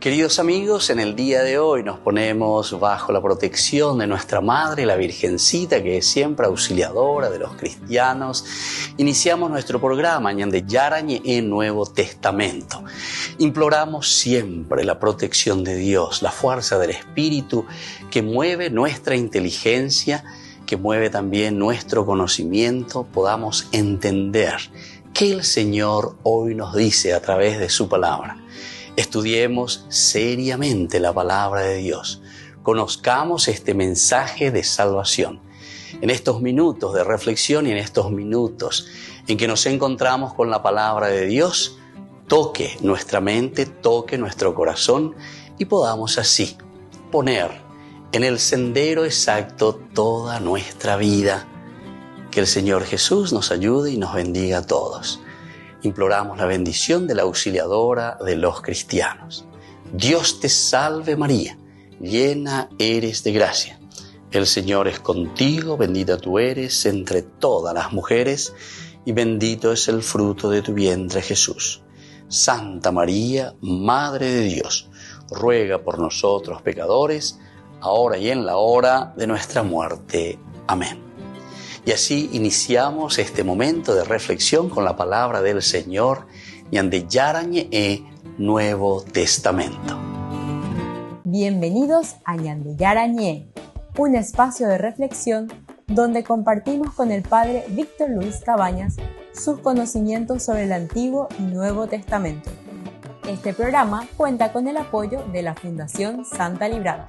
Queridos amigos, en el día de hoy nos ponemos bajo la protección de nuestra Madre, la Virgencita, que es siempre auxiliadora de los cristianos. Iniciamos nuestro programa Ñande Yarañe en Nuevo Testamento. Imploramos siempre la protección de Dios, la fuerza del Espíritu que mueve nuestra inteligencia, que mueve también nuestro conocimiento, podamos entender qué el Señor hoy nos dice a través de su palabra. Estudiemos seriamente la palabra de Dios. Conozcamos este mensaje de salvación. En estos minutos de reflexión y en estos minutos en que nos encontramos con la palabra de Dios, toque nuestra mente, toque nuestro corazón y podamos así poner en el sendero exacto toda nuestra vida. Que el Señor Jesús nos ayude y nos bendiga a todos. Imploramos la bendición de la auxiliadora de los cristianos. Dios te salve María, llena eres de gracia. El Señor es contigo, bendita tú eres entre todas las mujeres y bendito es el fruto de tu vientre Jesús. Santa María, Madre de Dios, ruega por nosotros pecadores, ahora y en la hora de nuestra muerte. Amén. Y así iniciamos este momento de reflexión con la palabra del Señor, Ñande Yarañe Nuevo Testamento. Bienvenidos a Ñande Yarañe, un espacio de reflexión donde compartimos con el Padre Víctor Luis Cabañas sus conocimientos sobre el Antiguo y Nuevo Testamento. Este programa cuenta con el apoyo de la Fundación Santa Librada.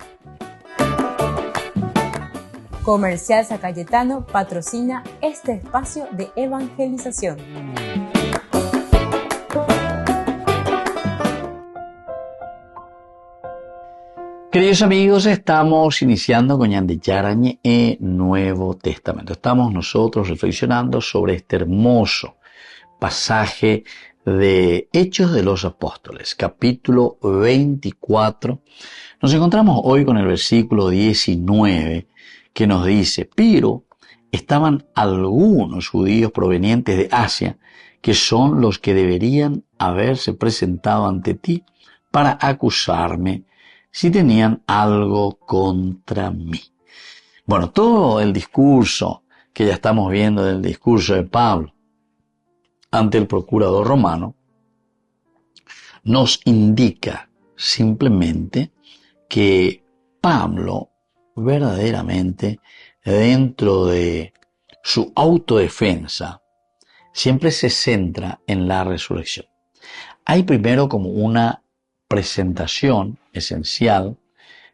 Comercial San Cayetano patrocina este espacio de evangelización. Queridos amigos, estamos iniciando con Ñande Yarañe Nuevo Testamento. Estamos nosotros reflexionando sobre este hermoso pasaje de Hechos de los Apóstoles, capítulo 24. Nos encontramos hoy con el versículo 19, que nos dice: pero estaban algunos judíos provenientes de Asia, que son los que deberían haberse presentado ante ti para acusarme si tenían algo contra mí. Bueno, todo el discurso que ya estamos viendo del discurso de Pablo ante el procurador romano nos indica simplemente que Pablo verdaderamente, dentro de su autodefensa, siempre se centra en la resurrección. Hay primero como una presentación esencial,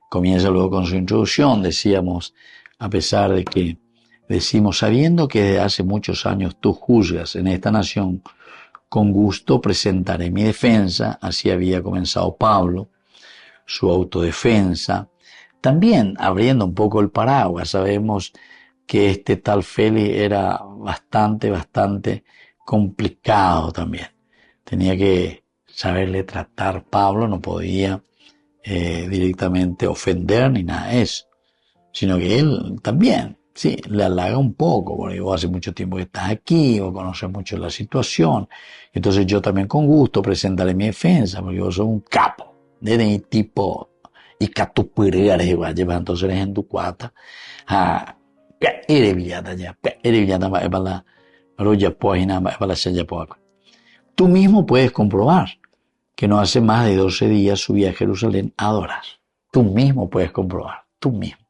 comienza luego con su introducción, decíamos, a pesar de que decimos, sabiendo que desde hace muchos años tú juzgas en esta nación, con gusto presentaré mi defensa. Así había comenzado Pablo, su autodefensa. También abriendo un poco el paraguas, sabemos que este tal Félix era bastante complicado también. Tenía que saberle tratar Pablo, no podía directamente ofender ni nada de eso, sino que él también, sí, le halaga un poco, porque vos hace mucho tiempo que estás aquí, vos conoces mucho la situación, entonces yo también con gusto presentaré mi defensa, porque vos sos un capo, de tipo y catupirare lleva entonces en tu cuata tú mismo puedes comprobar que no hace más de 12 días subí a Jerusalén a adorar. Tú mismo puedes comprobar, tú mismo.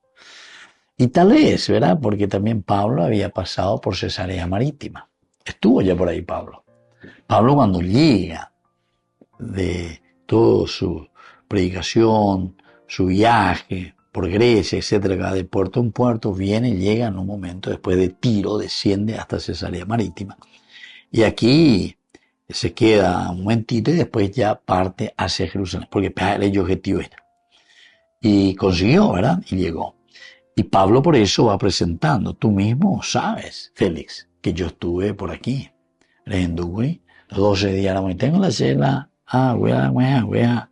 Y tal vez, ¿verdad? Porque también Pablo había pasado por Cesarea Marítima. Estuvo ya por ahí Pablo. Pablo, cuando llega de toda su predicación, su viaje por Grecia, etcétera, de puerto en puerto, viene y llega en un momento después de Tiro, desciende hasta Cesarea Marítima. Y aquí se queda un momentito y después ya parte hacia Jerusalén, porque el objetivo era. Y consiguió, ¿verdad? Y llegó. Y Pablo por eso va presentando. Tú mismo sabes, Félix, que yo estuve por aquí. Los 12 días y tengo la cena. Voy a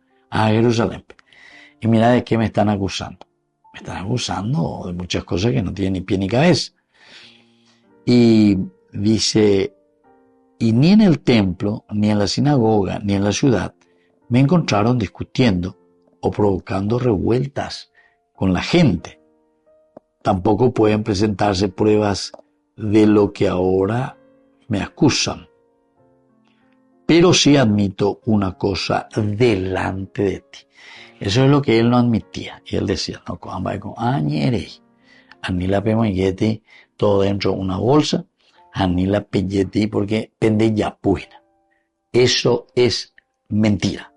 Jerusalén. Y mira de qué me están acusando. Me están acusando de muchas cosas que no tienen ni pie ni cabeza. Y dice, y ni en el templo, ni en la sinagoga, ni en la ciudad, me encontraron discutiendo o provocando revueltas con la gente. Tampoco pueden presentarse pruebas de lo que ahora me acusan. Pero sí admito una cosa delante de ti. Eso es lo que él no admitía. Y él decía, no, ni la pemoyeti, todo dentro de una bolsa, ni la pelleti porque pende ya puina. Eso es mentira.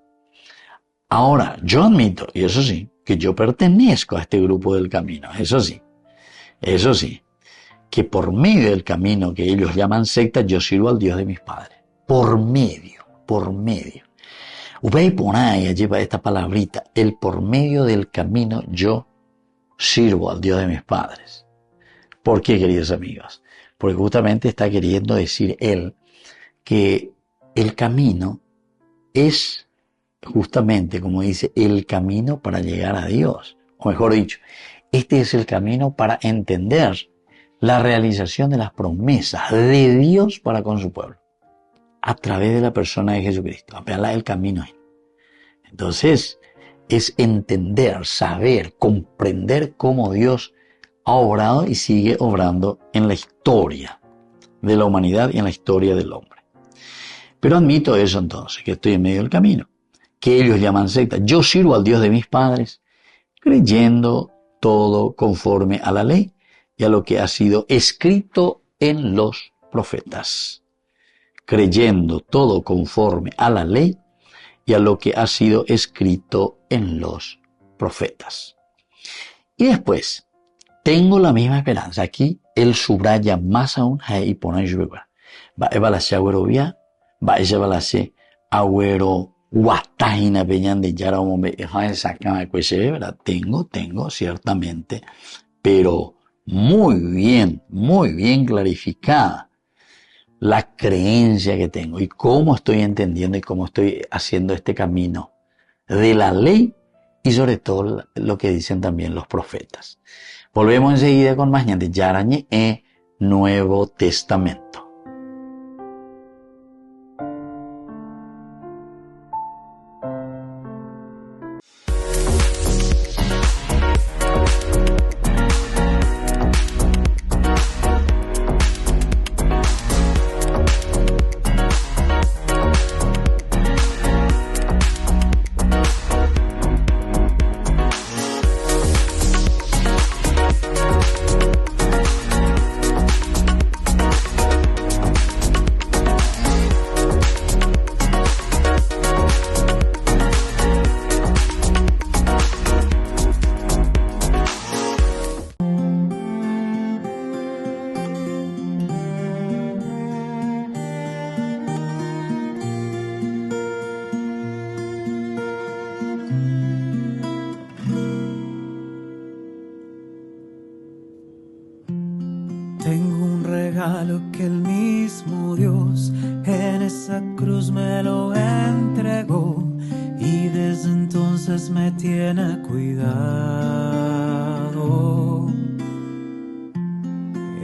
Ahora, yo admito, y eso sí, que yo pertenezco a este grupo del camino. Eso sí, que por medio del camino que ellos llaman secta, yo sirvo al Dios de mis padres. Por medio. Ubey por ahí lleva esta palabrita, el por medio del camino yo sirvo al Dios de mis padres. ¿Por qué, queridos amigos? Porque justamente está queriendo decir él que el camino es justamente, como dice, el camino para llegar a Dios. O mejor dicho, este es el camino para entender la realización de las promesas de Dios para con su pueblo, a través de la persona de Jesucristo. Habla del camino. Entonces, es entender, saber, comprender cómo Dios ha obrado y sigue obrando en la historia de la humanidad y en la historia del hombre. Pero admito eso entonces, que estoy en medio del camino, que ellos llaman secta. Yo sirvo al Dios de mis padres, creyendo todo conforme a la ley y a lo que ha sido escrito en los profetas. Creyendo todo conforme a la ley y a lo que ha sido escrito en los profetas. Y después, tengo la misma esperanza. Aquí él subraya más aún, y pone yuga. Va a evaluarse agüerovia, va a evaluarse agüero guatajina peñan de yara hombre, ¿verdad? Tengo, ciertamente, pero muy bien clarificada la creencia que tengo y cómo estoy entendiendo y cómo estoy haciendo este camino de la ley y sobre todo lo que dicen también los profetas. Volvemos enseguida con más de Yarañe Nuevo Testamento. Tengo un regalo que el mismo Dios en esa cruz me lo entregó y desde entonces me tiene cuidado.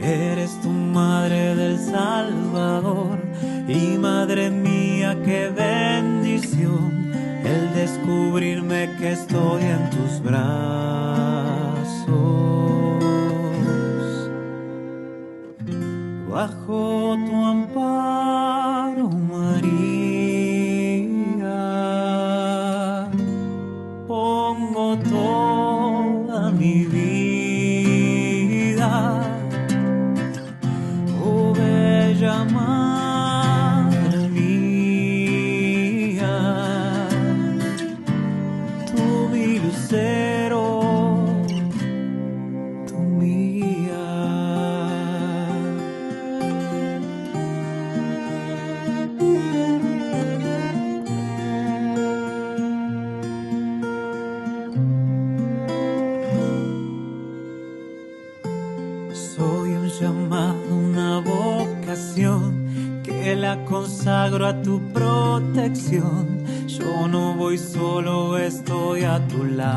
Eres tu madre del Salvador y madre mía, qué bendición el descubrirme que estoy en tus brazos. Bajo tu amparo, María, pongo toda mi vida. Oh, bella madre mía, tú mi lucero, tú mi guía. Soy un llamado, una vocación que la consagro a tu protección. Yo no voy solo, estoy a tu lado.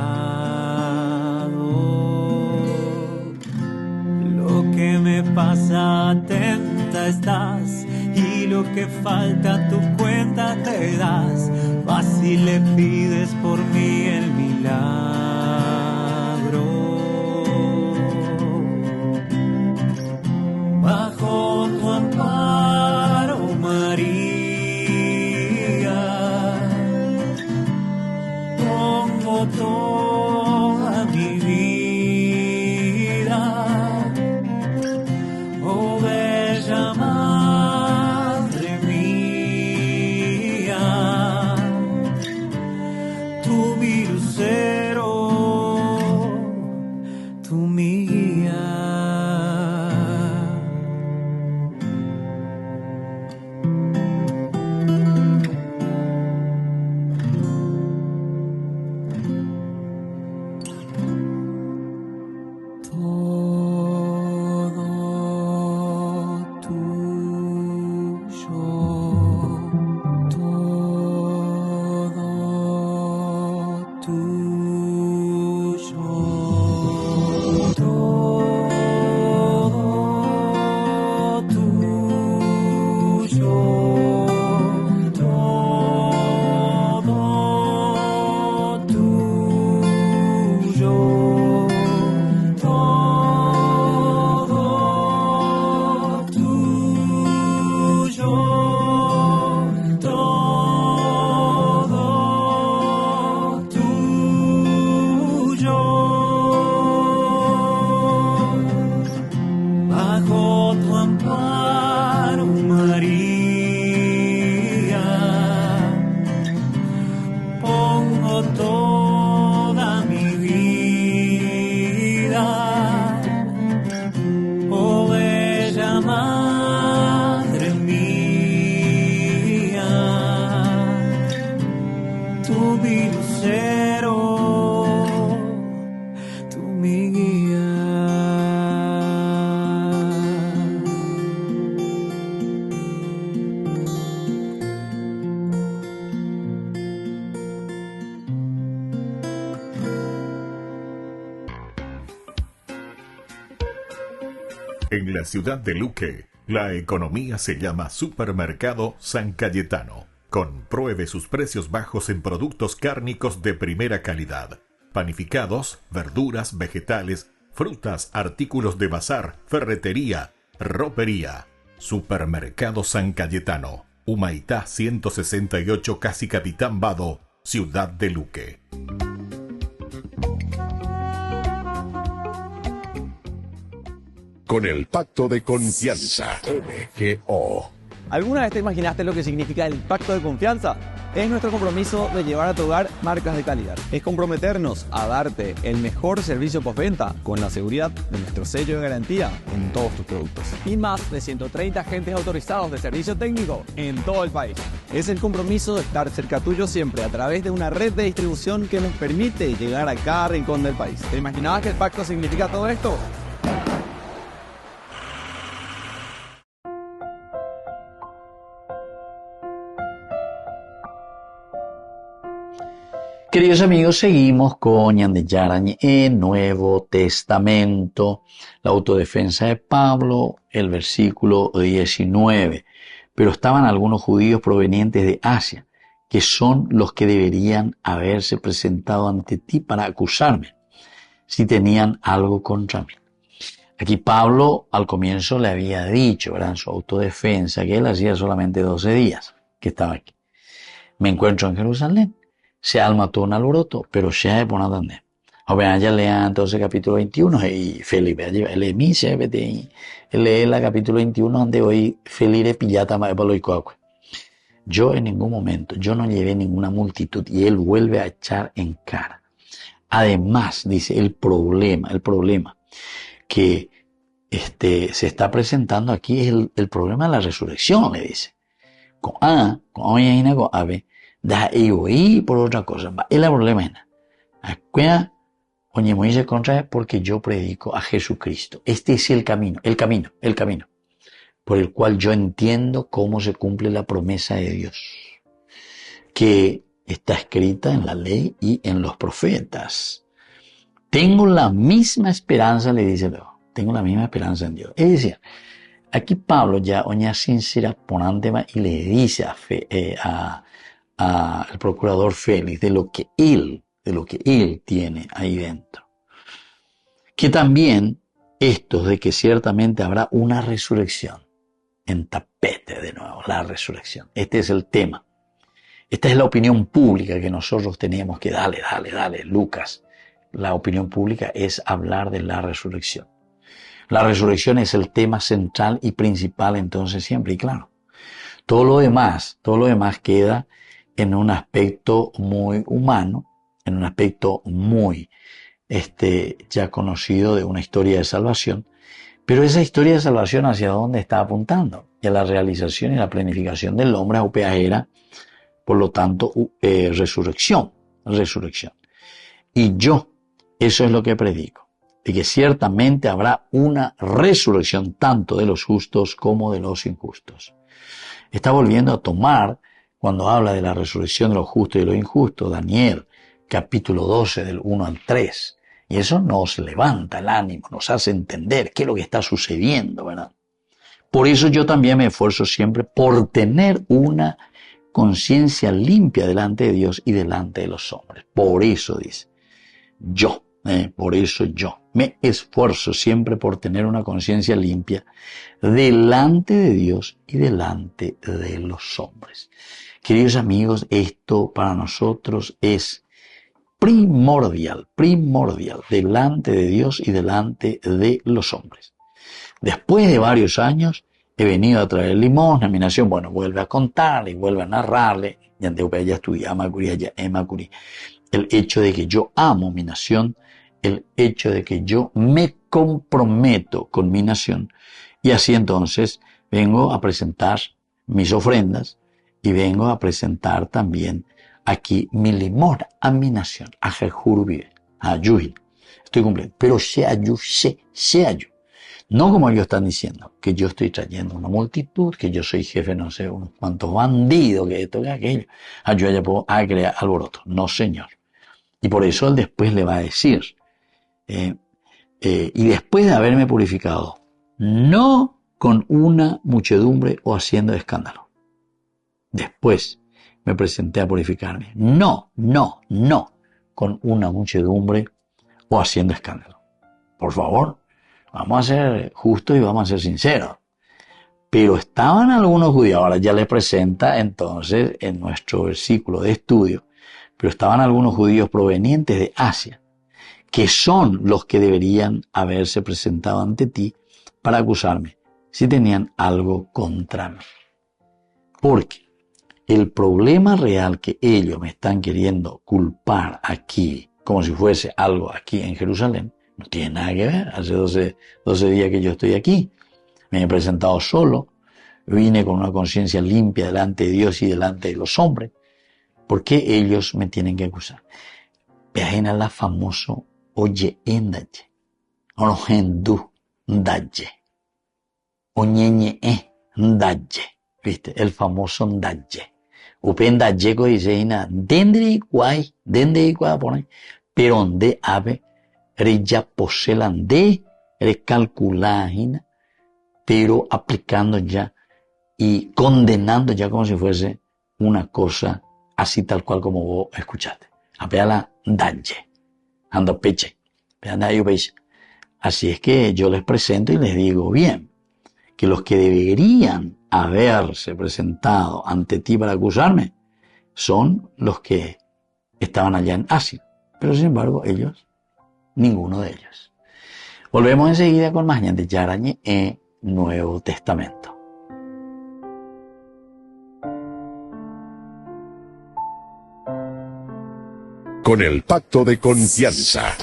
Lo que me pasa, atenta estás, y lo que falta, tu cuenta te das. Vas y le pides por mí el milagro. toda mi vida. Oh, bella madre mía, tú mi lucero, tú mi guía. Bajo tu amparo, María, pongo toda mi vida. Oh, bella madre mía, tú mi lucero, tú mi guía. En la ciudad de Luque, la economía se llama Supermercado San Cayetano. Compruebe sus precios bajos en productos cárnicos de primera calidad. Panificados, verduras, vegetales, frutas, artículos de bazar, ferretería, ropería. Supermercado San Cayetano. Humaitá 168, Casi Capitán Vado, ciudad de Luque. Con el pacto de confianza, MGO. ¿Alguna vez te imaginaste lo que significa el pacto de confianza? Es nuestro compromiso de llevar a tu hogar marcas de calidad. Es comprometernos a darte el mejor servicio postventa con la seguridad de nuestro sello de garantía en todos tus productos. Y más de 130 agentes autorizados de servicio técnico en todo el país. Es el compromiso de estar cerca tuyo siempre a través de una red de distribución que nos permite llegar a cada rincón del país. ¿Te imaginabas que el pacto significa todo esto? Queridos amigos, seguimos con Ñande Yarañe en Nuevo Testamento, la autodefensa de Pablo, el versículo 19. Pero estaban algunos judíos provenientes de Asia, que son los que deberían haberse presentado ante ti para acusarme, si tenían algo contra mí. Aquí Pablo al comienzo le había dicho, ¿verdad?, en su autodefensa, que él hacía solamente 12 días que estaba aquí. Me encuentro en Jerusalén. Se alma todo un alboroto, pero se ha de poner a entender. Ahora ya lean entonces capítulo 21 y Felipe, lee la capítulo 21 donde hoy Felipe pillata más para los coacues. Yo en ningún momento, yo no llevé ninguna multitud y él vuelve a echar en cara. Además, dice, el problema que se está presentando aquí es el problema de la resurrección, le dice. Da y por otra cosa. El problema es oye, Moisés contra porque yo predico a Jesucristo. Este es el camino por el cual yo entiendo cómo se cumple la promesa de Dios, que está escrita en la ley y en los profetas. Tengo la misma esperanza, le dice luego, tengo la misma esperanza en Dios. Es decir, aquí Pablo ya oña sincera ponantema y le dice al procurador Félix de lo que él tiene ahí dentro. Que también esto de que ciertamente habrá una resurrección, en tapete de nuevo, la resurrección. Este es el tema. Esta es la opinión pública que nosotros tenemos que dale, Lucas. La opinión pública es hablar de la resurrección. La resurrección es el tema central y principal entonces siempre, y claro. Todo lo demás queda en un aspecto muy humano, en un aspecto muy ya conocido de una historia de salvación. Pero esa historia de salvación, ¿hacia dónde está apuntando? Y a la realización y la planificación del hombre era, por lo tanto, resurrección. Y yo, eso es lo que predico, de que ciertamente habrá una resurrección tanto de los justos como de los injustos. Está volviendo a tomar, cuando habla de la resurrección de los justos y de los injustos, Daniel, capítulo 12, del 1 al 3. Y eso nos levanta el ánimo, nos hace entender qué es lo que está sucediendo, ¿verdad? Por eso yo también me esfuerzo siempre por tener una conciencia limpia delante de Dios y delante de los hombres. Por eso dice, por eso yo me esfuerzo siempre por tener una conciencia limpia delante de Dios y delante de los hombres. Queridos amigos, esto para nosotros es primordial, delante de Dios y delante de los hombres. Después de varios años, he venido a traer limosna, mi nación, vuelve a contarle, vuelve a narrarle, ya estudiamos el hecho de que yo amo mi nación, el hecho de que yo me comprometo con mi nación, y así entonces vengo a presentar mis ofrendas, y vengo a presentar también aquí mi limosna a mi nación, a Jejur vive, a Yuhi. Estoy cumpliendo, pero sea yo. No como ellos están diciendo, que yo estoy trayendo una multitud, que yo soy jefe, no sé, unos cuantos bandidos, que esto, que aquello. Yo ya puedo crear alboroto. No, señor. Y por eso él después le va a decir, y después de haberme purificado, no con una muchedumbre o haciendo escándalo. Después me presenté a purificarme. No, con una muchedumbre o haciendo escándalo. Por favor, vamos a ser justos y vamos a ser sinceros. Pero estaban algunos judíos, ahora ya les presenta entonces en nuestro versículo de estudio, pero estaban algunos judíos provenientes de Asia, que son los que deberían haberse presentado ante ti para acusarme, si tenían algo contra mí. Porque el problema real que ellos me están queriendo culpar aquí, como si fuese algo aquí en Jerusalén, no tiene nada que ver. Hace 12 días que yo estoy aquí. Me he presentado solo. Vine con una conciencia limpia delante de Dios y delante de los hombres. ¿Por qué ellos me tienen que acusar? Vean a la famoso oye endaye. Orojendu ndaye. Oñeñe ndaye. ¿Viste? El famoso ndaye. Upenda llego dice ina dende iguay pone pero donde ave ya poselan de recalculagina, pero aplicando ya y condenando ya como si fuese una cosa así tal cual como vos escuchaste. Apeala dalle, ando peche, así es que yo les presento y les digo bien, que los que deberían haberse presentado ante ti para acusarme son los que estaban allá en Asia, pero sin embargo ellos, ninguno de ellos. Volvemos enseguida con más de Yarañe en Nuevo Testamento. Con el pacto de confianza,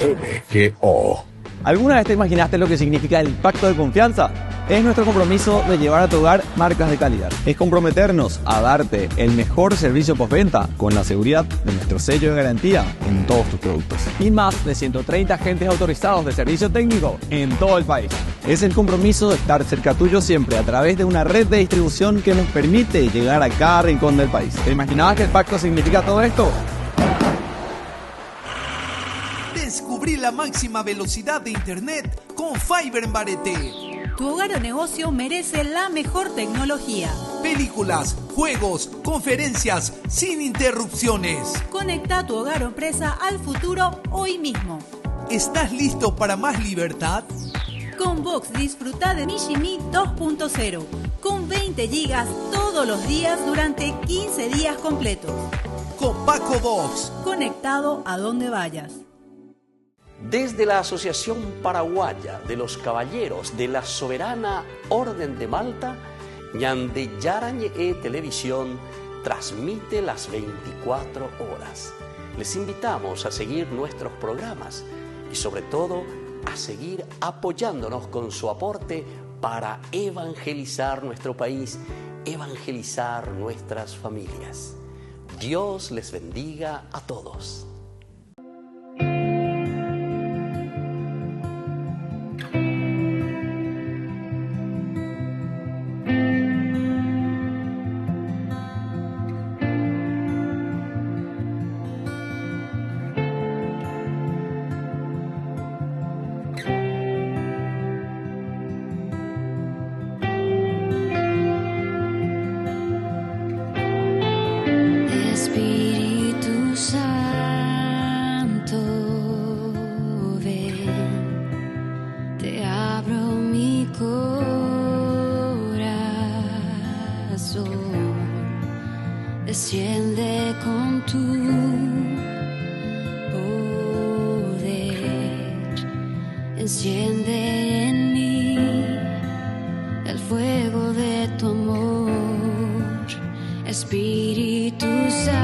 MGO. ¿Alguna vez te imaginaste lo que significa el pacto de confianza? Es nuestro compromiso de llevar a tu hogar marcas de calidad. Es comprometernos a darte el mejor servicio postventa con la seguridad de nuestro sello de garantía en todos tus productos. Y más de 130 agentes autorizados de servicio técnico en todo el país. Es el compromiso de estar cerca tuyo siempre a través de una red de distribución que nos permite llegar a cada rincón del país. ¿Te imaginabas que el pacto significa todo esto? Descubrí la máxima velocidad de internet con Fiber en Barete. Tu hogar o negocio merece la mejor tecnología. Películas, juegos, conferencias, sin interrupciones. Conecta tu hogar o empresa al futuro hoy mismo. ¿Estás listo para más libertad? Con Vox disfruta de Mijimi 2.0 con 20 20 gigas todos los días durante 15 días completos. Con Paco Box. Conectado a donde vayas. Desde la Asociación Paraguaya de los Caballeros de la Soberana Orden de Malta, Ñande Yarañe Televisión transmite las 24 horas. Les invitamos a seguir nuestros programas y sobre todo a seguir apoyándonos con su aporte para evangelizar nuestro país, evangelizar nuestras familias. Dios les bendiga a todos. Espíritu Santo, ven, te abro mi corazón, desciende con tu poder, enciende en mí el fuego de tu amor. Espíritu Santo,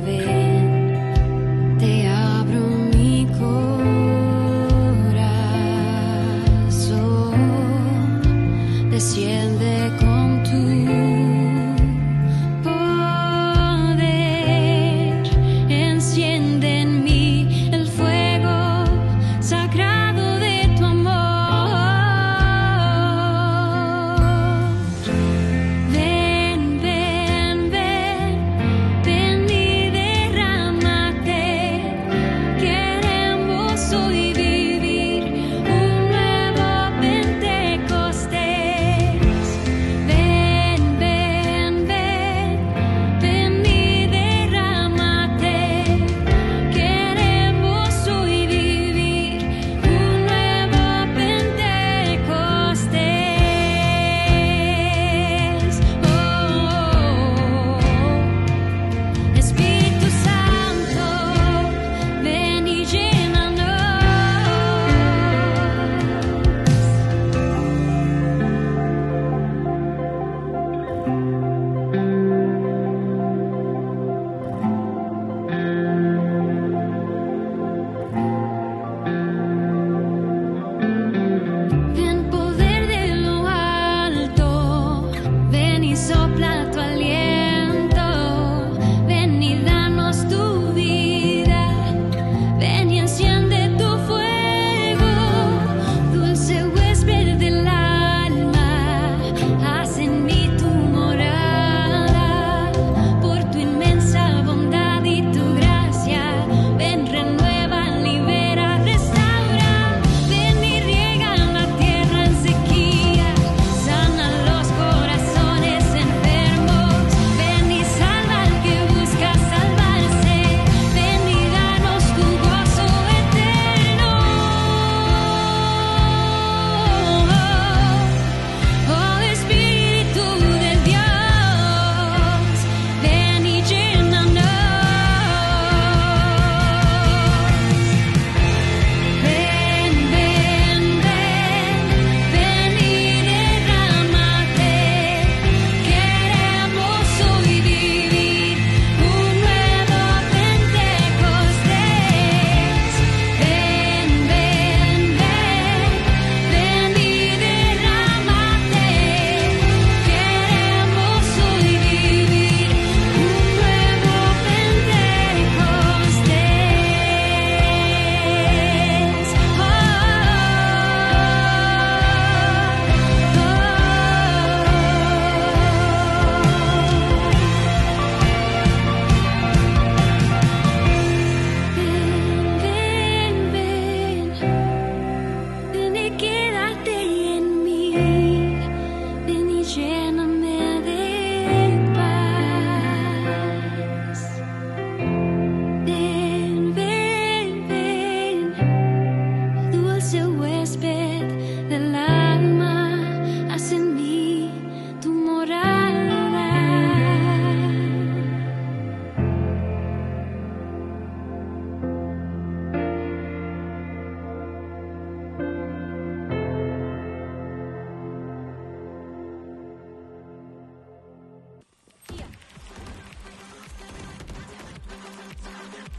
ven, te abro mi corazón, desciende con tu poder, enciende en mí el fuego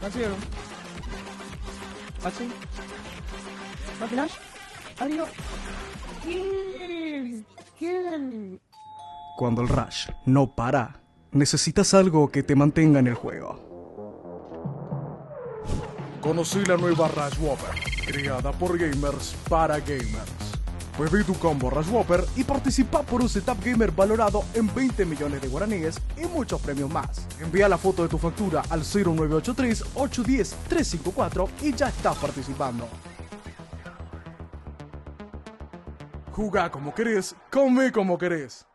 Canciller. Así. ¿Máquinas? Adiós. Cuando el rush no para, necesitas algo que te mantenga en el juego. Conocí la nueva Rush Whopper, creada por gamers para gamers. Pedí tu combo Rush Whopper y participa por un setup gamer valorado en 20 millones de guaraníes y muchos premios más. Envía la foto de tu factura al 0983-810-354 y ya estás participando. Jugá como querés, come como querés.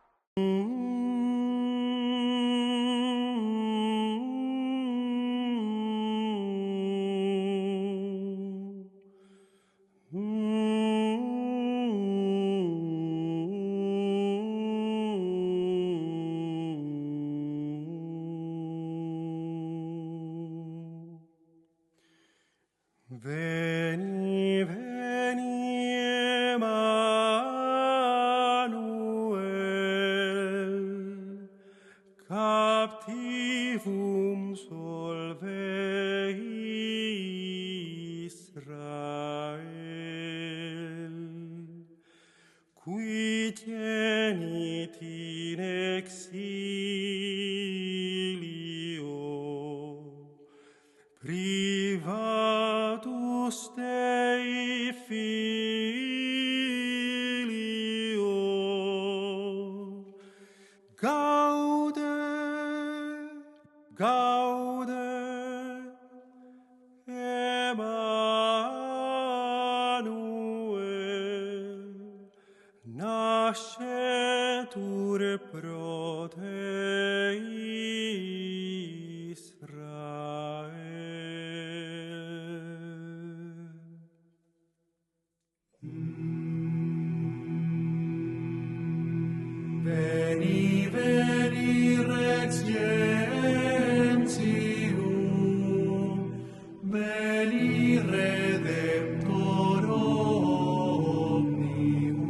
Veni, veni, Emmanuel, captivum solve Israel, qui tenit in exilio, privatus Dei filio, gaude, gaude, Emmanuel, nascetur pro te Israel. Veni, veni, Rex Gentium, veni, Redemptor omnium,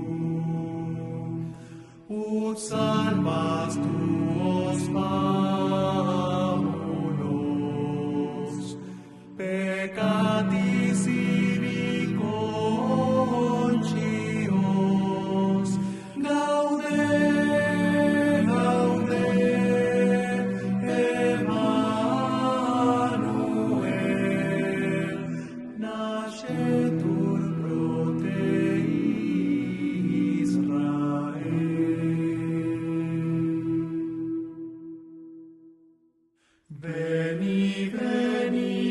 ut salvas tuos famulos, peccatis ibi conscios, gaude, gaude, Emmanuel, nascetur pro te Israel. Veni, veni,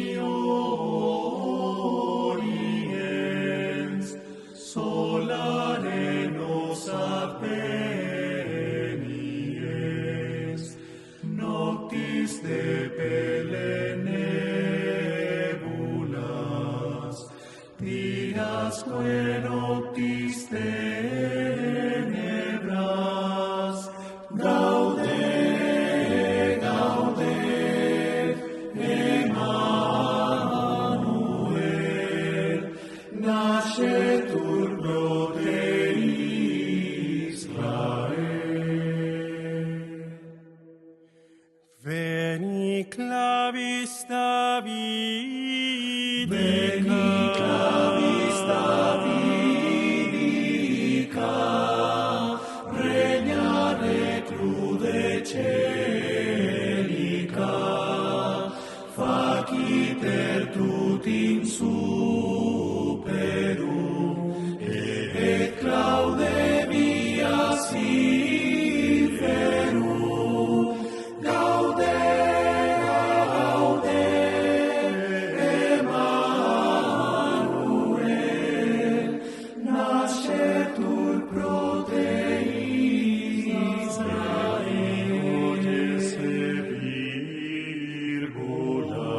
Oriens, solare nos advenies, noctis de pelenebulas, dirasque noctis tenebras, gaude, gaude, Emmanuel, nascetur pro te Israel. Veni clavis Davidica, veni clavis Davidica, regnare crudecelica, faciter tutim superum, et claude vias inferum, gaude, gaude, Emmanuel, nascetur pro te Israel, esse virgula.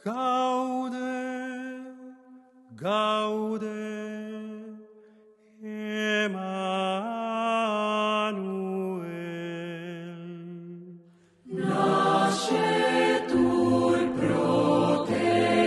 Gaude, Gaude, Emmanuel. Nascetur proteis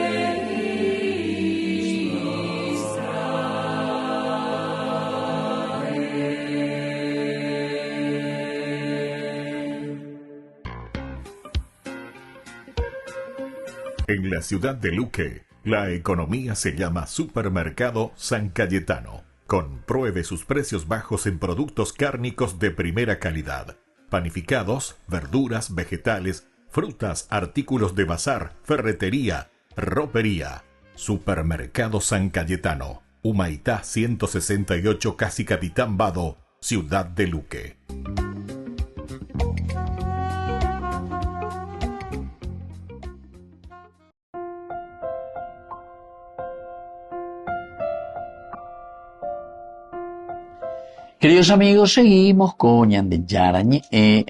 En la ciudad de Luque, la economía se llama Supermercado San Cayetano. Compruebe sus precios bajos en productos cárnicos de primera calidad. Panificados, verduras, vegetales, frutas, artículos de bazar, ferretería, ropería. Supermercado San Cayetano. Humaitá 168, Casi Capitán Vado, ciudad de Luque. Queridos amigos, seguimos con Ñande Yarañe,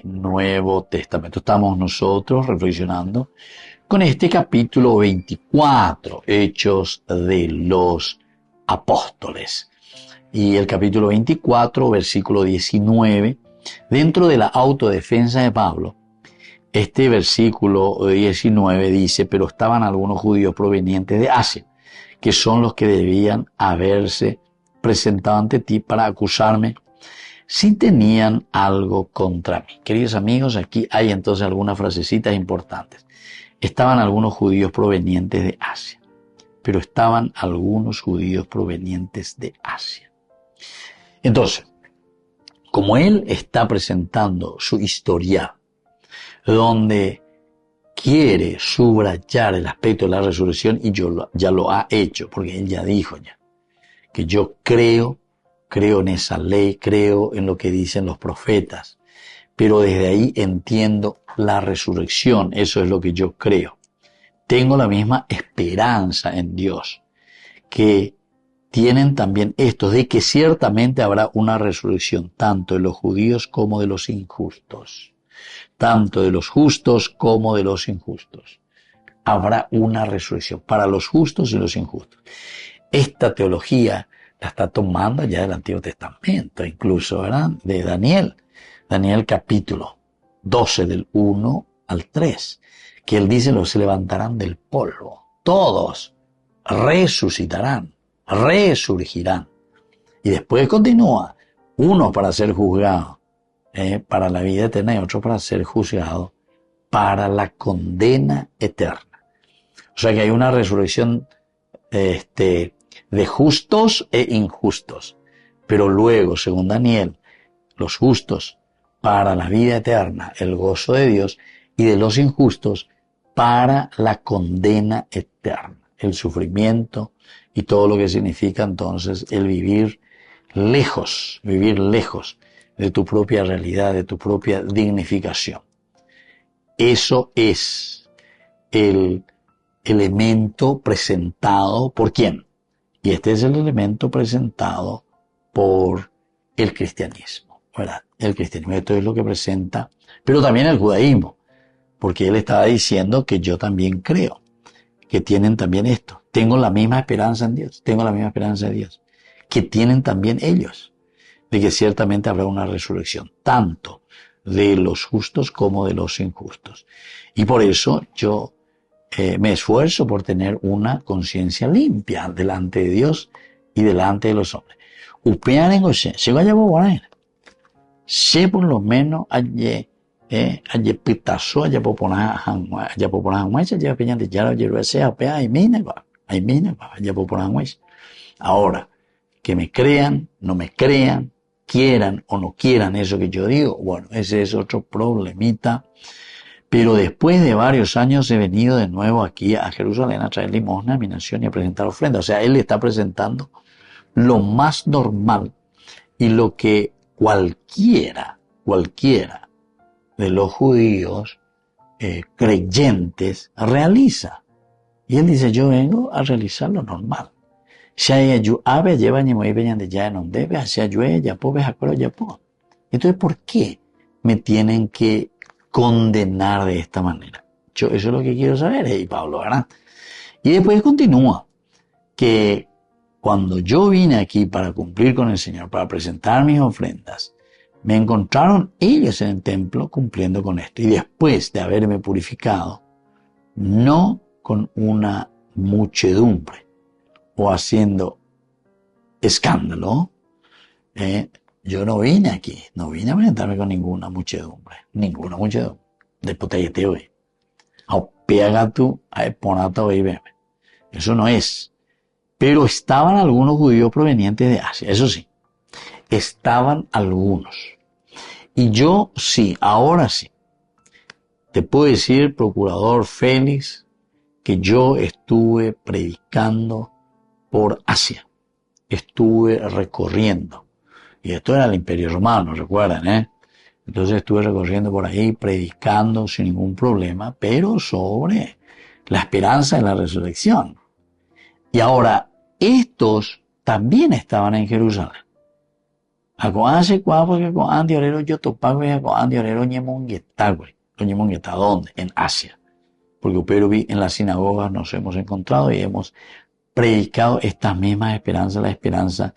Nuevo Testamento. Estamos nosotros reflexionando con este capítulo 24, Hechos de los Apóstoles. Y el capítulo 24, versículo 19, dentro de la autodefensa de Pablo, este versículo 19 dice: pero estaban algunos judíos provenientes de Asia, que son los que debían haberse presentado ante ti para acusarme si tenían algo contra mí. Queridos amigos, aquí hay entonces algunas frasecitas importantes. Estaban algunos judíos provenientes de Asia, pero estaban algunos judíos provenientes de Asia. Entonces, como él está presentando su historial, donde quiere subrayar el aspecto de la resurrección, y ya lo ha hecho, porque él ya dijo que yo creo en esa ley, creo en lo que dicen los profetas, pero desde ahí entiendo la resurrección, eso es lo que yo creo. Tengo la misma esperanza en Dios, que tienen también esto, de que ciertamente habrá una resurrección, tanto de los judíos como de los injustos, tanto de los justos como de los injustos. Habrá una resurrección para los justos y los injustos. Esta teología la está tomando ya del Antiguo Testamento, incluso, ¿verdad?, de Daniel. Daniel capítulo 12 del 1 al 3, que él dice: los se levantarán del polvo, todos resucitarán, resurgirán. Y después continúa, uno para ser juzgado para la vida eterna y otro para ser juzgado para la condena eterna. O sea que hay una resurrección de justos e injustos. Pero luego, según Daniel, los justos para la vida eterna, el gozo de Dios, y de los injustos para la condena eterna, el sufrimiento y todo lo que significa entonces el vivir lejos de tu propia realidad, de tu propia dignificación. Eso es el elemento presentado ¿por quién? Y este es el elemento presentado por el cristianismo, ¿verdad? El cristianismo, esto es lo que presenta, pero también el judaísmo, porque él estaba diciendo que yo también creo, que tienen también esto. Tengo la misma esperanza en Dios, tengo la misma esperanza de Dios, que tienen también ellos, de que ciertamente habrá una resurrección, tanto de los justos como de los injustos. Y por eso yo me esfuerzo por tener una conciencia limpia delante de Dios y delante de los hombres. Upean en José, se vaya a bobar. Se por lo menos allí pitazo, allá popona hanguacha, allá peñan de yara, allá sea, apea, ahí mina, allá popona hanguacha. Ahora, que me crean, no me crean, quieran o no quieran eso que yo digo, bueno, ese es otro problemita. Pero después de varios años he venido de nuevo aquí a Jerusalén a traer limosna a mi nación y a presentar ofrenda. O sea, él está presentando lo más normal y lo que cualquiera de los judíos creyentes realiza. Y él dice: yo vengo a realizar lo normal. Entonces, ¿por qué me tienen que condenar de esta manera? Eso es lo que quiero saber, y Pablo, ¿verdad? Y después continúa, que cuando yo vine aquí para cumplir con el Señor, para presentar mis ofrendas, me encontraron ellos en el templo cumpliendo con esto. Y después de haberme purificado, no con una muchedumbre o haciendo escándalo, yo no vine aquí, no vine a presentarme con ninguna muchedumbre. Después te hoy. Eso no es. Pero estaban algunos judíos provenientes de Asia, eso sí. Estaban algunos. Y yo sí, ahora sí. Te puedo decir, procurador Félix, que yo estuve predicando por Asia. Estuve recorriendo. Y esto era el Imperio Romano, recuerdan, Entonces estuve recorriendo por ahí, predicando sin ningún problema, pero sobre la esperanza de la resurrección. Y ahora, estos también estaban en Jerusalén. ¿Dónde? En Asia. Porque pero en las sinagogas nos hemos encontrado y hemos predicado esta misma esperanza, la esperanza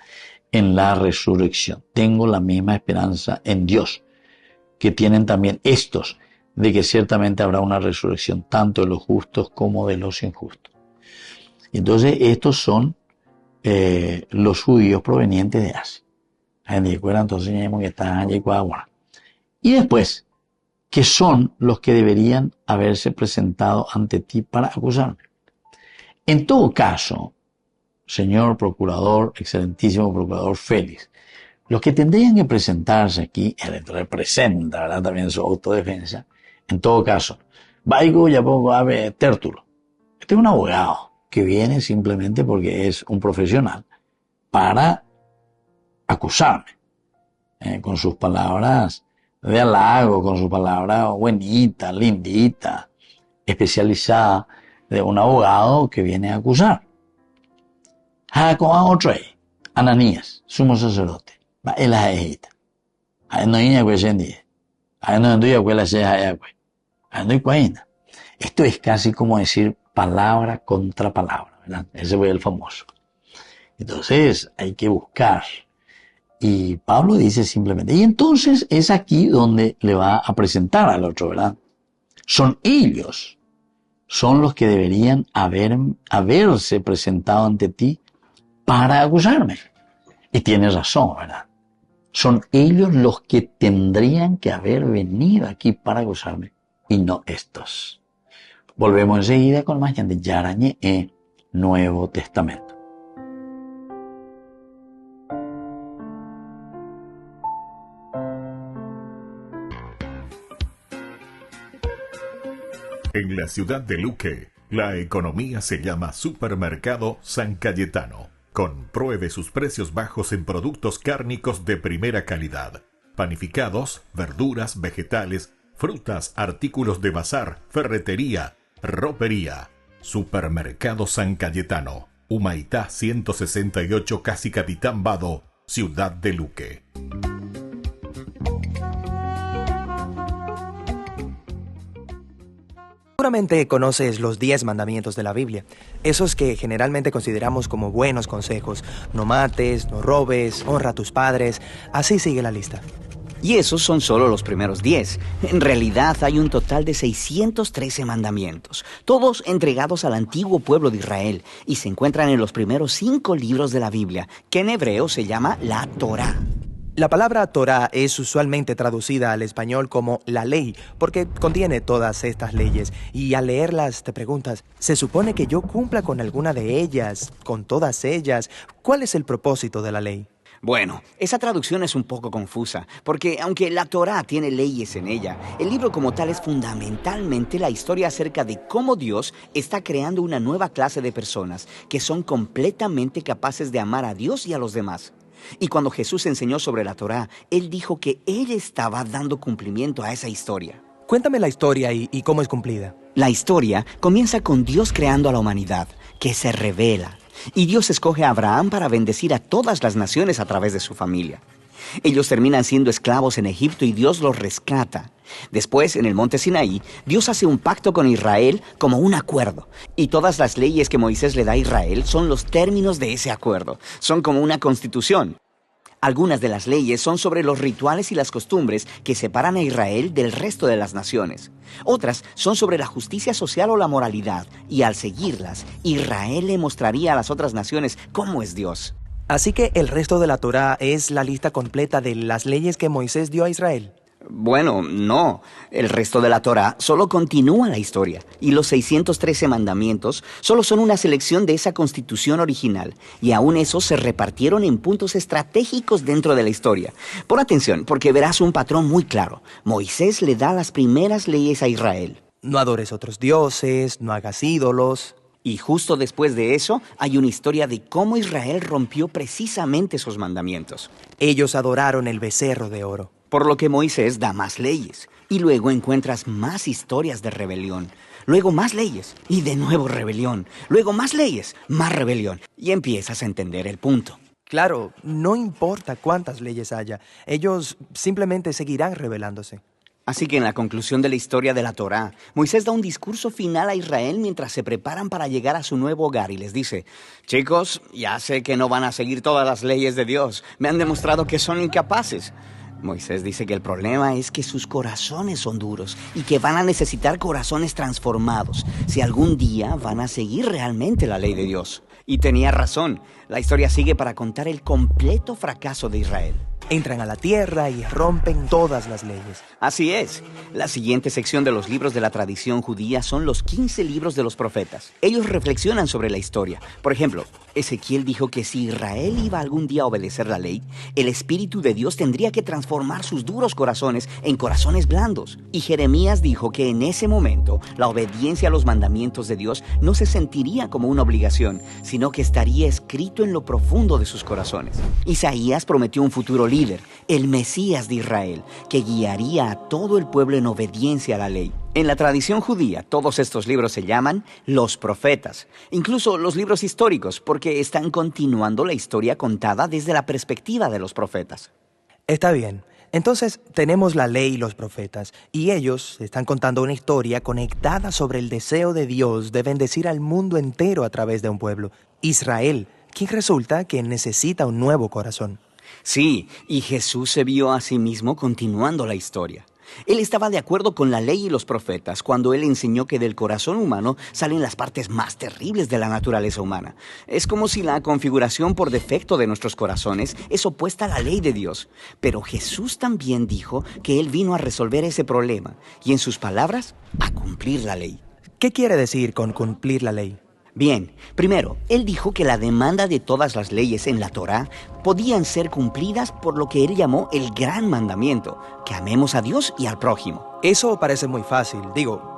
en la resurrección. Tengo la misma esperanza en Dios que tienen también estos, de que ciertamente habrá una resurrección tanto de los justos como de los injustos. Entonces estos son los judíos provenientes de Asia. Y después, que son los que deberían haberse presentado ante ti para acusarme. En todo caso, señor procurador, excelentísimo procurador Félix, los que tendrían que presentarse aquí, él representa, ¿verdad?, también su autodefensa. En todo caso, Vaigo ya poco ave Tértulo. Este es un abogado que viene simplemente porque es un profesional para acusarme, con sus palabras de halago, con sus palabras buenita, lindita, especializada, de un abogado que viene a acusar. Ananías, sumo sacerdote. Esto es casi como decir palabra contra palabra, ¿verdad? Ese fue el famoso. Entonces hay que buscar. Y Pablo dice simplemente, y entonces es aquí donde le va a presentar al otro, ¿verdad? Son ellos, son los que deberían haberse presentado ante ti para acusarme. Y tienes razón, ¿verdad? Son ellos los que tendrían que haber venido aquí para acusarme y no estos. Volvemos enseguida con más de Yarañe Nuevo Testamento. En la ciudad de Luque, la economía se llama Supermercado San Cayetano. Compruebe sus precios bajos en productos cárnicos de primera calidad. Panificados, verduras, vegetales, frutas, artículos de bazar, ferretería, ropería. Supermercado San Cayetano. Humaitá 168, Casi Capitán Vado, ciudad de Luque. Seguramente conoces los 10 mandamientos de la Biblia, esos que generalmente consideramos como buenos consejos. No mates, no robes, honra a tus padres, así sigue la lista. Y esos son solo los primeros 10. En realidad hay un total de 613 mandamientos, todos entregados al antiguo pueblo de Israel, y se encuentran en los primeros 5 libros de la Biblia, que en hebreo se llama la Torá. La palabra Torá es usualmente traducida al español como la ley, porque contiene todas estas leyes. Y al leerlas te preguntas, ¿se supone que yo cumpla con alguna de ellas, con todas ellas? ¿Cuál es el propósito de la ley? Bueno, esa traducción es un poco confusa, porque aunque la Torá tiene leyes en ella, el libro como tal es fundamentalmente la historia acerca de cómo Dios está creando una nueva clase de personas que son completamente capaces de amar a Dios y a los demás. Y cuando Jesús enseñó sobre la Torá, Él dijo que Él estaba dando cumplimiento a esa historia. Cuéntame la historia y cómo es cumplida. La historia comienza con Dios creando a la humanidad, que se revela. Y Dios escoge a Abraham para bendecir a todas las naciones a través de su familia. Ellos terminan siendo esclavos en Egipto y Dios los rescata. Después, en el monte Sinaí, Dios hace un pacto con Israel como un acuerdo. Y todas las leyes que Moisés le da a Israel son los términos de ese acuerdo. Son como una constitución. Algunas de las leyes son sobre los rituales y las costumbres que separan a Israel del resto de las naciones. Otras son sobre la justicia social o la moralidad, y al seguirlas, Israel le mostraría a las otras naciones cómo es Dios. Así que el resto de la Torá es la lista completa de las leyes que Moisés dio a Israel. Bueno, no. El resto de la Torá solo continúa la historia, y los 613 mandamientos solo son una selección de esa constitución original, y aún esos se repartieron en puntos estratégicos dentro de la historia. Pon atención, porque verás un patrón muy claro. Moisés le da las primeras leyes a Israel. No adores otros dioses, no hagas ídolos. Y justo después de eso, hay una historia de cómo Israel rompió precisamente esos mandamientos. Ellos adoraron el becerro de oro. Por lo que Moisés da más leyes. Y luego encuentras más historias de rebelión. Luego más leyes. Y de nuevo rebelión. Luego más leyes. Más rebelión. Y empiezas a entender el punto. Claro, no importa cuántas leyes haya. Ellos simplemente seguirán rebelándose. Así que en la conclusión de la historia de la Torá, Moisés da un discurso final a Israel mientras se preparan para llegar a su nuevo hogar y les dice: chicos, ya sé que no van a seguir todas las leyes de Dios. Me han demostrado que son incapaces. Moisés dice que el problema es que sus corazones son duros y que van a necesitar corazones transformados si algún día van a seguir realmente la ley de Dios. Y tenía razón. La historia sigue para contar el completo fracaso de Israel. Entran a la tierra y rompen todas las leyes. Así es. La siguiente sección de los libros de la tradición judía son los 15 libros de los profetas. Ellos reflexionan sobre la historia. Por ejemplo, Ezequiel dijo que si Israel iba algún día a obedecer la ley, el Espíritu de Dios tendría que transformar sus duros corazones en corazones blandos. Y Jeremías dijo que en ese momento la obediencia a los mandamientos de Dios no se sentiría como una obligación, sino que estaría escrito en lo profundo de sus corazones. Isaías prometió un futuro líder, el Mesías de Israel, que guiaría a todo el pueblo en obediencia a la ley. En la tradición judía, todos estos libros se llaman los profetas, incluso los libros históricos, porque están continuando la historia contada desde la perspectiva de los profetas. Está bien. Entonces tenemos la ley y los profetas, y ellos están contando una historia conectada sobre el deseo de Dios de bendecir al mundo entero a través de un pueblo, Israel, quien resulta que necesita un nuevo corazón. Sí, y Jesús se vio a sí mismo continuando la historia. Él estaba de acuerdo con la ley y los profetas cuando él enseñó que del corazón humano salen las partes más terribles de la naturaleza humana. Es como si la configuración por defecto de nuestros corazones es opuesta a la ley de Dios. Pero Jesús también dijo que él vino a resolver ese problema y, en sus palabras, a cumplir la ley. ¿Qué quiere decir con cumplir la ley? Bien, primero, él dijo que la demanda de todas las leyes en la Torá podían ser cumplidas por lo que él llamó el gran mandamiento, que amemos a Dios y al prójimo. Eso parece muy fácil,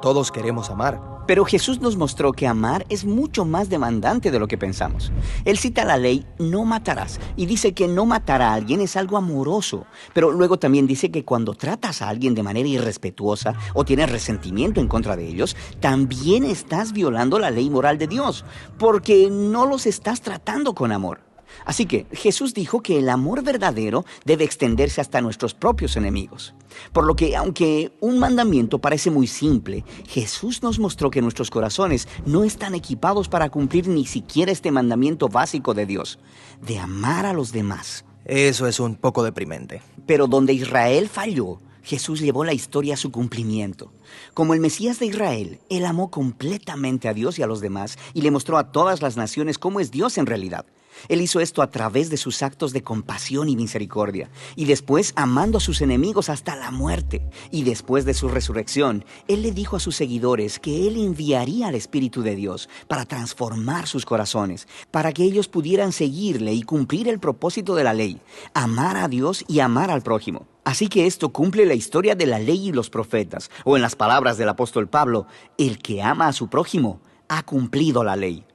todos queremos amar. Pero Jesús nos mostró que amar es mucho más demandante de lo que pensamos. Él cita la ley "no matarás" y dice que no matar a alguien es algo amoroso, pero luego también dice que cuando tratas a alguien de manera irrespetuosa o tienes resentimiento en contra de ellos, también estás violando la ley moral de Dios, porque no los estás tratando con amor. Así que Jesús dijo que el amor verdadero debe extenderse hasta nuestros propios enemigos. Por lo que, aunque un mandamiento parece muy simple, Jesús nos mostró que nuestros corazones no están equipados para cumplir ni siquiera este mandamiento básico de Dios, de amar a los demás. Eso es un poco deprimente. Pero donde Israel falló, Jesús llevó la historia a su cumplimiento. Como el Mesías de Israel, él amó completamente a Dios y a los demás y le mostró a todas las naciones cómo es Dios en realidad. Él hizo esto a través de sus actos de compasión y misericordia, y después amando a sus enemigos hasta la muerte. Y después de su resurrección, Él le dijo a sus seguidores que Él enviaría al Espíritu de Dios para transformar sus corazones, para que ellos pudieran seguirle y cumplir el propósito de la ley, amar a Dios y amar al prójimo. Así que esto cumple la historia de la ley y los profetas, o en las palabras del apóstol Pablo, el que ama a su prójimo ha cumplido la ley.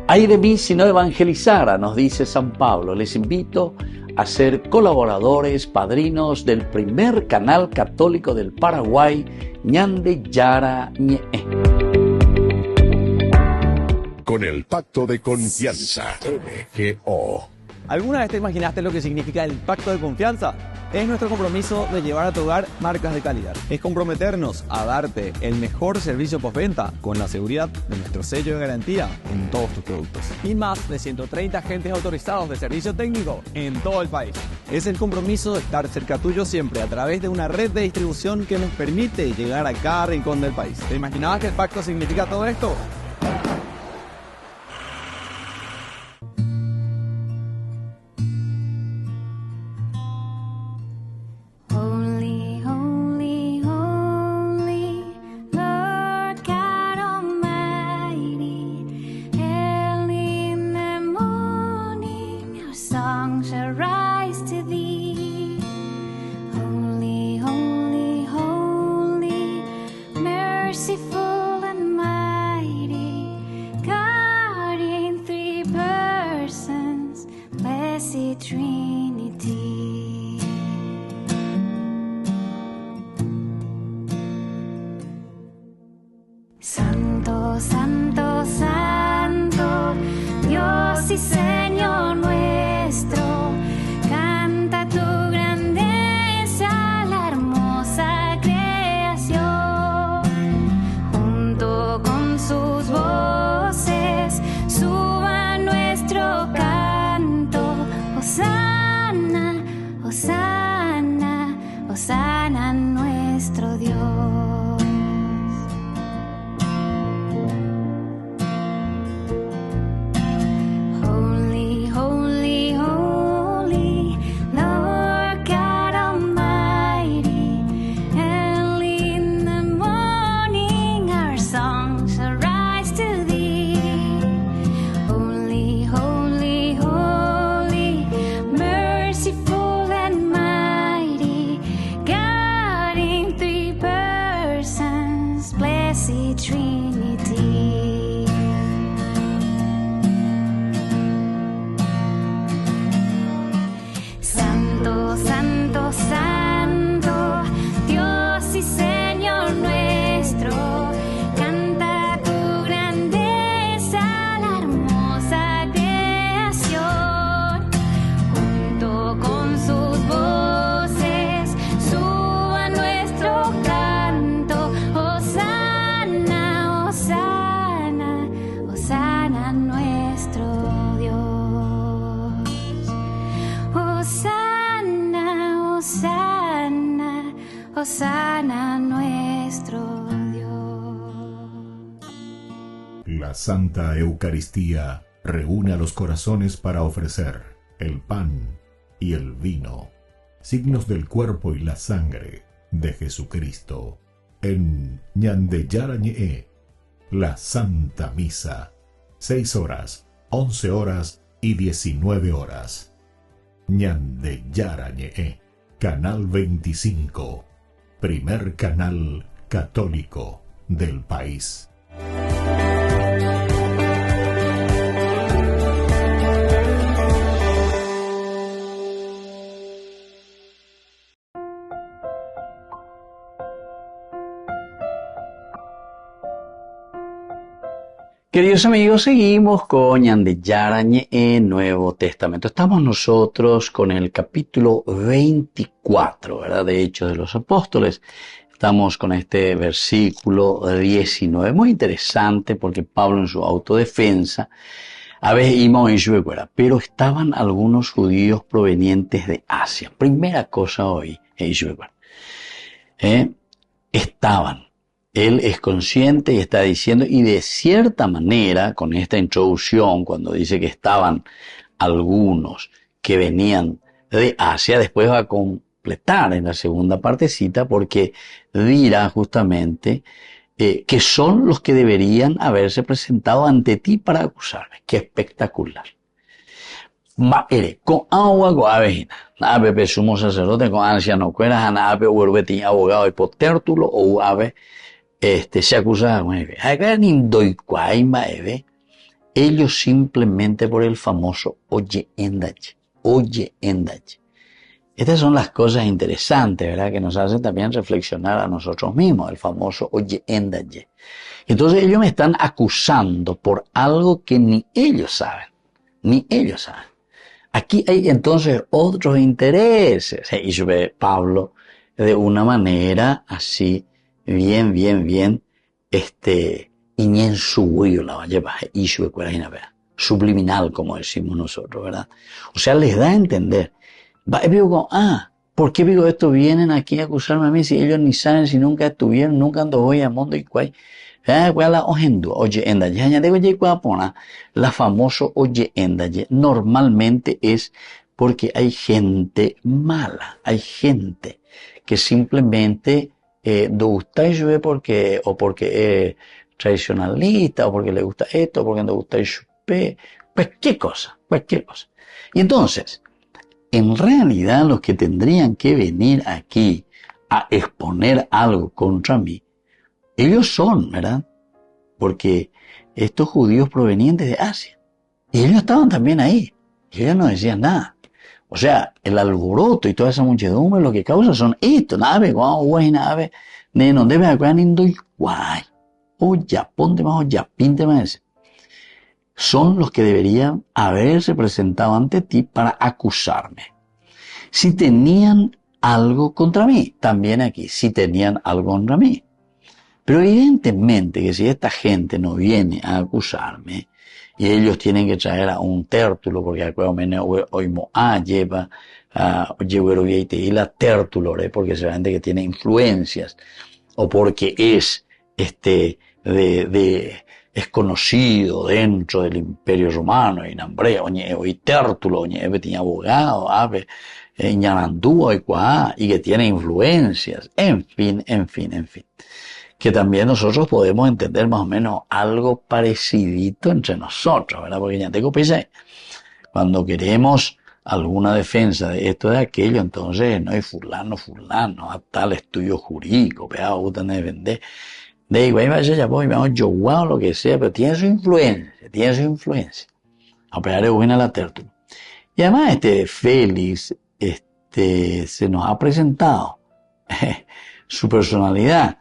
Ay de mí si no evangelizara, nos dice San Pablo. Les invito a ser colaboradores, padrinos del primer canal católico del Paraguay, Ñande Yara Ñe. Con el Pacto de Confianza, MGO. ¿Alguna vez te imaginaste lo que significa el pacto de confianza? Es nuestro compromiso de llevar a tu hogar marcas de calidad. Es comprometernos a darte el mejor servicio postventa con la seguridad de nuestro sello de garantía en todos tus productos. Y más de 130 agentes autorizados de servicio técnico en todo el país. Es el compromiso de estar cerca tuyo siempre a través de una red de distribución que nos permite llegar a cada rincón del país. ¿Te imaginabas que el pacto significa todo esto? Santo, santo, santo, Dios y Señor nuestro, canta tu grandeza, la hermosa creación. Junto con sus voces suba nuestro canto. Hosana, hosana, hosana nuestro Dios. Hosana nuestro Dios. La Santa Eucaristía reúne a los corazones para ofrecer el pan y el vino, signos del cuerpo y la sangre de Jesucristo. En Ñandeyarañe, la Santa Misa, 6 horas, 11 horas y 19 horas. Ñandeyarañe, Canal 25. Primer canal católico del país. Queridos amigos, seguimos con Ñandeyarañe en Nuevo Testamento. Estamos nosotros con el capítulo 24, ¿verdad? De Hechos de los Apóstoles. Estamos con este versículo 19. Muy interesante porque Pablo en su autodefensa, pero estaban algunos judíos provenientes de Asia. Primera cosa hoy, estaban. Él es consciente y está diciendo, y de cierta manera, con esta introducción, cuando dice que estaban algunos que venían de Asia, después va a completar en la segunda partecita, porque dirá justamente que son los que deberían haberse presentado ante ti para acusarme. ¡Qué espectacular! Con agua, con avejina. Ave sumo sacerdote, con anciano, cueras, anabe, urbeti, abogado, hipotértulo, o ave, se acusaba con ellos simplemente por el famoso oye endache. Estas son las cosas interesantes, ¿verdad? Que nos hacen también reflexionar a nosotros mismos, el famoso oye endache. Entonces ellos me están acusando por algo que ni ellos saben. Aquí hay entonces otros intereses. Y yo ve Pablo de una manera así, bien, subliminal, como decimos nosotros, ¿verdad? O sea, les da a entender. Digo, ¿por qué digo esto? Vienen aquí a acusarme a mí si ellos ni saben, si nunca estuvieron, nunca ando voy a mundo y cuál. Oye, endaye, añadigo ye cuapona, la famoso oye endaye, normalmente es porque hay gente mala, hay gente que simplemente no gusta yo porque, o porque es tradicionalista, o porque le gusta esto, o porque no gusta chupé, cualquier cosa. Y entonces, en realidad los que tendrían que venir aquí a exponer algo contra mí, ellos son, ¿verdad? Porque estos judíos provenientes de Asia, y ellos estaban también ahí, y ellos no decían nada. O sea, el alboroto y toda esa muchedumbre lo que causa son esto, nave, guay, nave, de no debe haber nindo y guay, o ya, ponte más, o ya, pinte más. Son los que deberían haberse presentado ante ti para acusarme. Si tenían algo contra mí, también aquí, si tenían algo contra mí. Pero evidentemente que si esta gente no viene a acusarme, y ellos tienen que traer a un tértulo, porque acuérdame, lleva y la tértulo, porque se ve que tiene influencias, o porque es es conocido dentro del Imperio Romano, y Nambrea, y tértulo, tiene abogado, y que tiene influencias, en fin. Que también nosotros podemos entender más o menos algo parecidito entre nosotros, ¿verdad? Porque ya tengo pensé, cuando queremos alguna defensa de esto de aquello, entonces no hay fulano, a tal estudio jurídico, pero gustan de defender. De igual vaya ya voy, vamos yo, wow, lo que sea, pero tiene su influencia. A pesar de buena la tértula. Y además Félix, se nos ha presentado su personalidad.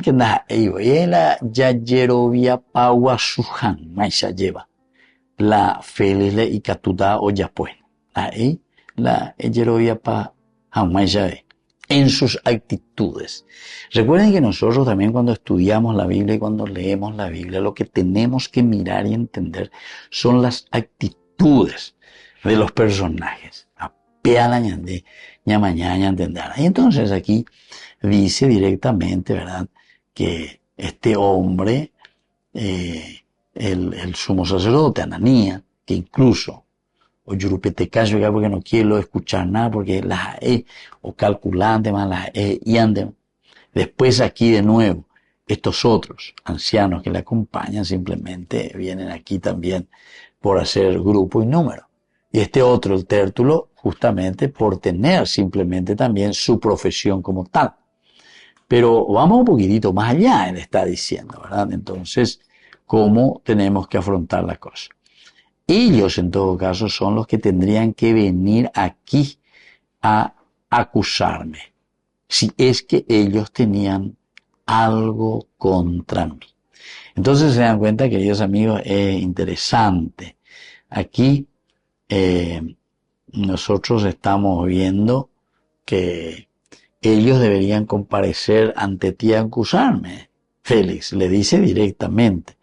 Que nada, ella ya yerovia paua suhan, maisha lleva. La Félix y catuta o ya pues. Ahí, la yerovia pa maisha en sus actitudes. Recuerden que nosotros también cuando estudiamos la Biblia y cuando leemos la Biblia, lo que tenemos que mirar y entender son las actitudes de los personajes. Y entonces aquí dice directamente, ¿verdad?, que este hombre, el sumo sacerdote, Ananías, que incluso, o yurupete caso porque no quiero escuchar nada, porque las o calculante más las y ande. Después aquí de nuevo, estos otros ancianos que le acompañan simplemente vienen aquí también por hacer grupo y número. Y este otro, el tértulo, justamente por tener simplemente también su profesión como tal. Pero vamos un poquitito más allá, él está diciendo, ¿verdad? Entonces, ¿cómo tenemos que afrontar la cosa? Ellos, en todo caso, son los que tendrían que venir aquí a acusarme, si es que ellos tenían algo contra mí. Entonces se dan cuenta, queridos amigos, es interesante. Aquí nosotros estamos viendo que ellos deberían comparecer ante ti a acusarme. Félix le dice directamente.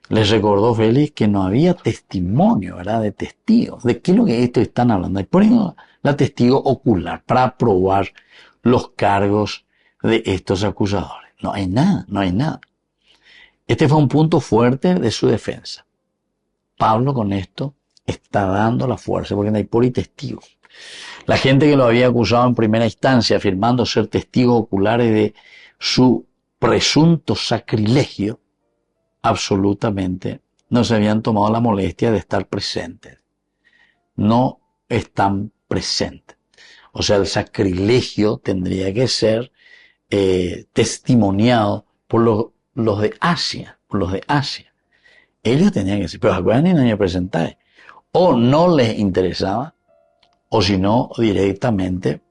Les recordó Félix que no había testimonio, ¿verdad?, de testigos. ¿De qué es lo que estos están hablando? Por ejemplo, la testigo ocular para probar los cargos de estos acusadores. No hay nada. Este fue un punto fuerte de su defensa. Pablo con esto está dando la fuerza, porque no hay por y testigos. La gente que lo había acusado en primera instancia, afirmando ser testigos oculares de su presunto sacrilegio, absolutamente no se habían tomado la molestia de estar presentes. No están presentes. O sea, el sacrilegio tendría que ser testimoniado por los de Asia, Ellos tenían que decir, pero acuérdense, no me presentáis. O no les interesaba, o si no, directamente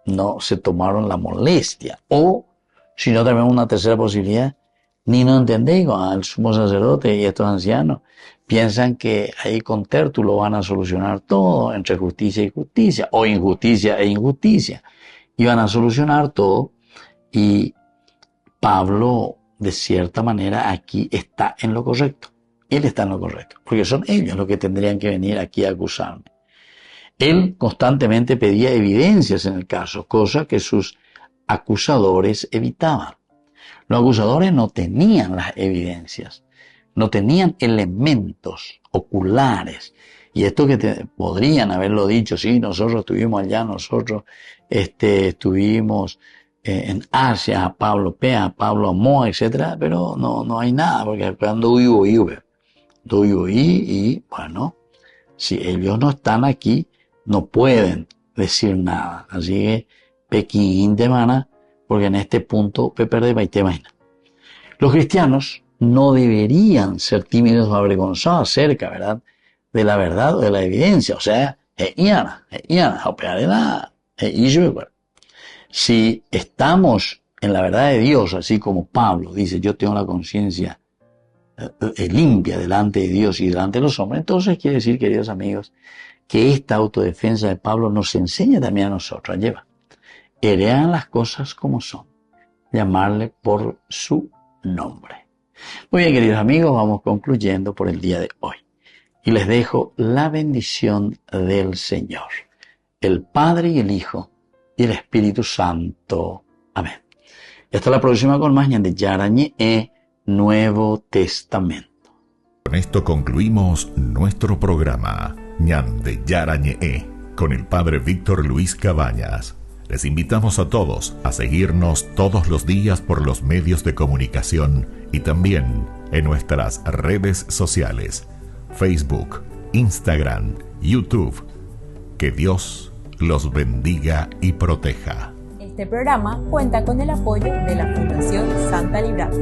no se tomaron la molestia. O, si no, también una tercera posibilidad, Ni no entendéis cuando el sumo sacerdote y estos ancianos piensan que ahí con Tértulo van a solucionar todo entre justicia y justicia, o injusticia e injusticia. Y van a solucionar todo, y Pablo, de cierta manera, aquí está en lo correcto. Él está en lo correcto, porque son ellos los que tendrían que venir aquí a acusarme. Él constantemente pedía evidencias en el caso, cosa que sus acusadores evitaban. Los acusadores no tenían las evidencias, no tenían elementos oculares. Y esto que podrían haberlo dicho, sí, nosotros estuvimos allá, nosotros estuvimos en Asia, a Pablo Pea, a Pablo Amó, etc. Pero no hay nada, porque cuando y bueno, si ellos no están aquí, no pueden decir nada. Así que, Pekín de mana, porque en este punto, Peper de vaina. Los cristianos no deberían ser tímidos o avergonzados acerca, ¿verdad?, de la verdad o de la evidencia. O sea, si estamos en la verdad de Dios, así como Pablo dice, yo tengo la conciencia limpia delante de Dios y delante de los hombres, entonces quiere decir, queridos amigos, que esta autodefensa de Pablo nos enseña también a nosotros. Vean las cosas como son, llamarle por su nombre. Muy bien, queridos amigos, vamos concluyendo por el día de hoy. Y les dejo la bendición del Señor, el Padre y el Hijo y el Espíritu Santo. Amén. Y hasta la próxima con más de Yarañe Nuevo Testamento. Con esto concluimos nuestro programa Ñan de Yarañe con el Padre Víctor Luis Cabañas. Les invitamos a todos a seguirnos todos los días por los medios de comunicación y también en nuestras redes sociales, Facebook, Instagram, YouTube. Que Dios los bendiga y proteja. Este programa cuenta con el apoyo de la Fundación Santa Librada.